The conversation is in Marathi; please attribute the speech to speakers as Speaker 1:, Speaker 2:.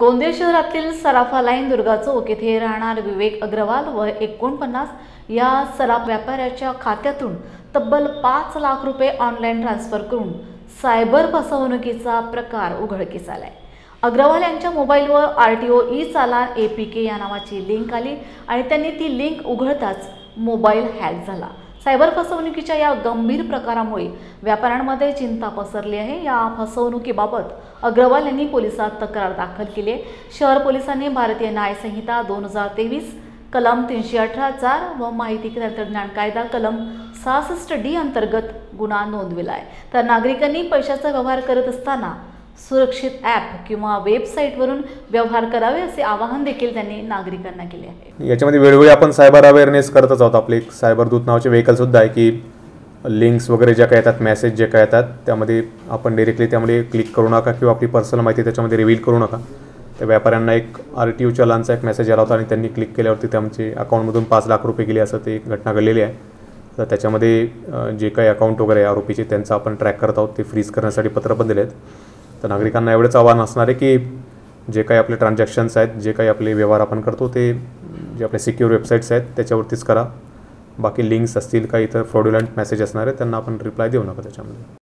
Speaker 1: गोंदिया शहरातील सराफा लाईन दुर्गा चौक येथे राहणार विवेक अग्रवाल व 49 या सराफ व्यापाऱ्याच्या खात्यातून तब्बल 5 लाख रुपये ऑनलाईन ट्रान्सफर करून सायबर फसवणुकीचा प्रकार उघडकीस आलाय। अग्रवाल यांच्या मोबाईलवर RTO ई चालान APK या नावाची लिंक आली आणि त्यांनी ती लिंक उघडताच मोबाईल हॅक झाला। सायबर फसवणुकीच्या या गंभीर प्रकारामुळे व्यापाऱ्यांमध्ये चिंता पसरली आहे। या फसवणुकीबाबत अग्रवाल यांनी पोलिसात तक्रार दाखल केली आहे। शहर पोलिसांनी भारतीय न्याय संहिता 2023 कलम 318(4) व माहिती तंत्रज्ञान कायदा कलम 66D अंतर्गत गुन्हा नोंदविला आहे। तर नागरिकांनी पैशाचा व्यवहार करत असताना सुरक्षित ॲप किंवा वेबसाईटवरून व्यवहार करावे असे आवाहन देखील त्यांनी नागरिकांना केले आहे।
Speaker 2: याच्यामध्ये वेळोवेळी आपण सायबर अवेअरनेस करतच आहोत। आपले एक सायबर दूत नावाचे व्हेकल सुद्धा आहे की लिंक्स वगैरे ज्या काय येतात, मेसेज जे काय येतात त्यामध्ये आपण डायरेक्टली त्यामध्ये क्लिक करू नका किंवा आपली पर्सनल माहिती त्याच्यामध्ये रिव्हील करू नका। त्या व्यापाऱ्यांना एक RTO चलानचा एक मेसेज आला होता आणि त्यांनी क्लिक केल्यावरती त्यांचे अकाउंटमधून 5 लाख रुपये गेले असं ते घटना घडलेली आहे। तर त्याच्यामध्ये जे काही अकाउंट वगैरे आरोपीचे त्यांचं आपण ट्रॅक करत आहोत, ते फ्रीज करण्यासाठी पत्र पण दिले आहेत। तर नागरिकांना एवढंच आव्हान असणार आहे की जे काही आपले ट्रान्झॅक्शन्स आहेत, जे काही आपले व्यवहार आपण करतो ते जे आपले सिक्युअर वेबसाईट्स आहेत त्याच्यावरतीच करा। बाकी लिंक्स असतील काही इतर फ्रॉड्युलंट मेसेज असणार आहे त्यांना आपण रिप्लाय देऊ नका त्याच्यामध्ये।